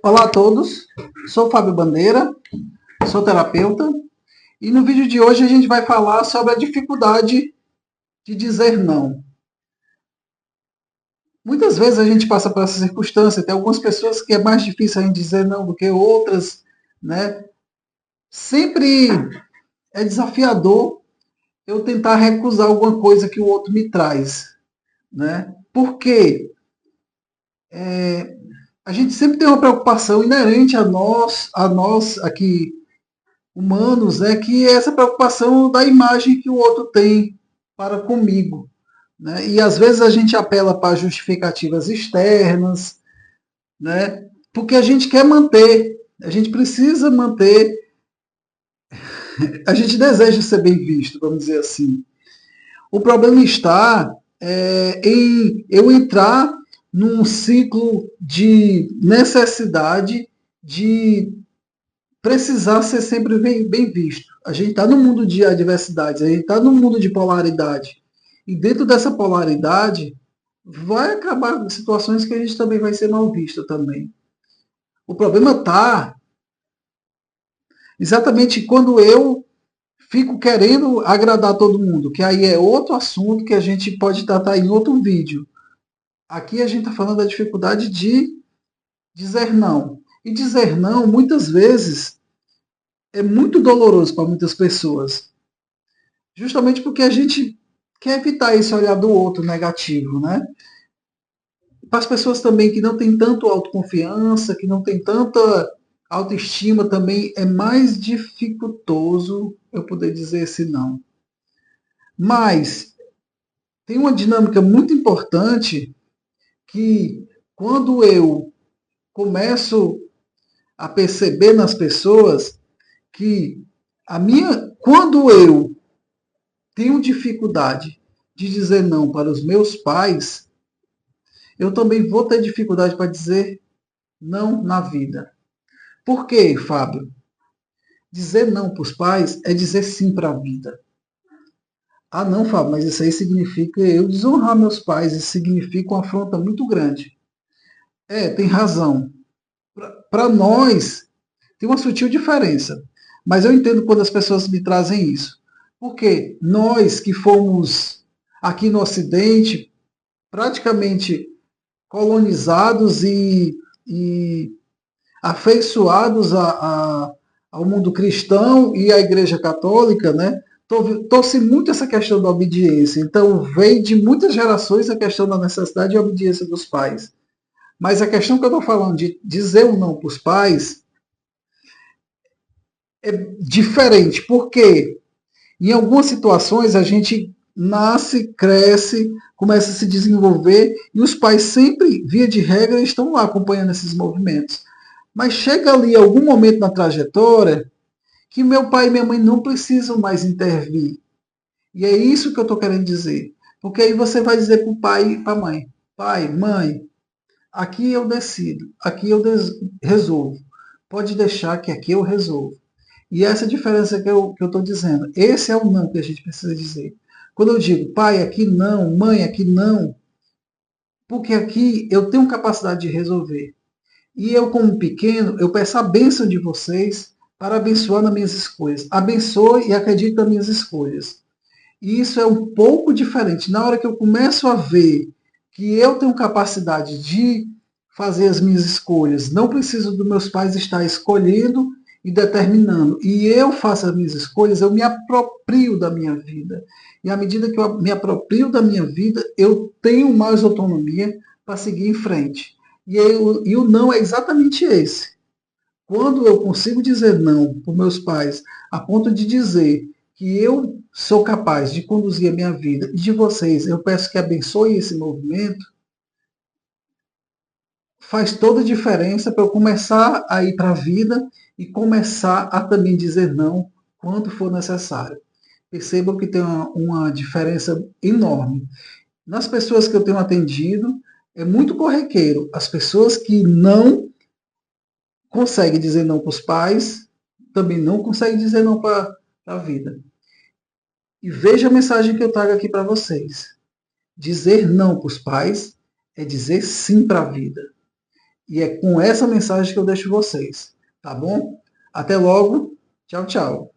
Olá a todos, sou Fábio Bandeira, sou terapeuta e no vídeo de hoje a gente vai falar sobre a dificuldade de dizer não. Muitas vezes a gente passa por essa circunstância, tem algumas pessoas que é mais difícil a gente dizer não do que outras, né? Sempre é desafiador eu tentar recusar alguma coisa que o outro me traz, né? Porque a gente sempre tem uma preocupação inerente a nós aqui humanos, né, que é essa preocupação da imagem que o outro tem para comigo. Né? E às vezes a gente apela para justificativas externas, né, porque a gente quer manter, a gente precisa manter, a gente deseja ser bem visto, vamos dizer assim. O problema está em eu entrar num ciclo de necessidade de precisar ser sempre bem visto. A gente está no mundo de adversidades, a gente está no mundo de polaridade. E dentro dessa polaridade, vai acabar situações que a gente também vai ser mal visto também. O problema está exatamente quando eu fico querendo agradar todo mundo, que aí é outro assunto que a gente pode tratar em outro vídeo. Aqui a gente está falando da dificuldade de dizer não. E dizer não, muitas vezes, é muito doloroso para muitas pessoas. Justamente porque a gente quer evitar esse olhar do outro negativo, né? Para as pessoas também que não têm tanto autoconfiança, que não têm tanta autoestima, também é mais dificultoso eu poder dizer esse não. Mas tem uma dinâmica muito importante que quando eu começo a perceber nas pessoas que quando eu tenho dificuldade de dizer não para os meus pais, eu também vou ter dificuldade para dizer não na vida. Por quê, Fábio? Dizer não para os pais é dizer sim para a vida. Ah, não, Fábio, mas isso aí significa eu desonrar meus pais, isso significa uma afronta muito grande. É, tem razão. Para nós, tem uma sutil diferença. Mas eu entendo quando as pessoas me trazem isso. Porque nós que fomos aqui no Ocidente praticamente colonizados e afeiçoados ao mundo cristão e à Igreja Católica, né? Trouxe muito essa questão da obediência. Então, veio de muitas gerações a questão da necessidade de obediência dos pais. Mas a questão que eu estou falando de dizer um não para os pais é diferente, porque em algumas situações a gente nasce, cresce, começa a se desenvolver e os pais sempre, via de regra, estão lá acompanhando esses movimentos. Mas chega ali algum momento na trajetória que meu pai e minha mãe não precisam mais intervir. E é isso que eu estou querendo dizer. Porque aí você vai dizer para o pai e para a mãe: pai, mãe, aqui eu decido, aqui eu resolvo. Pode deixar que aqui eu resolvo. E essa é a diferença que eu estou dizendo. Esse é o não que a gente precisa dizer. Quando eu digo pai, aqui não, mãe, aqui não, porque aqui eu tenho capacidade de resolver. E eu, como pequeno, eu peço a bênção de vocês para abençoar nas minhas escolhas. Abençoe e acredite nas minhas escolhas. E isso é um pouco diferente. Na hora que eu começo a ver que eu tenho capacidade de fazer as minhas escolhas, não preciso dos meus pais estar escolhendo e determinando. E eu faço as minhas escolhas, eu me aproprio da minha vida. E à medida que eu me aproprio da minha vida, eu tenho mais autonomia para seguir em frente. E o não é exatamente esse. Quando eu consigo dizer não para meus pais, a ponto de dizer que eu sou capaz de conduzir a minha vida e de vocês, eu peço que abençoe esse movimento, faz toda a diferença para eu começar a ir para a vida e começar a também dizer não quando for necessário. Percebam que tem uma diferença enorme. Nas pessoas que eu tenho atendido, é muito corriqueiro. As pessoas que não conseguem dizer não para os pais, também não conseguem dizer não para a vida. E veja a mensagem que eu trago aqui para vocês. Dizer não para os pais é dizer sim para a vida. E é com essa mensagem que eu deixo vocês, tá bom? Até logo. Tchau, tchau.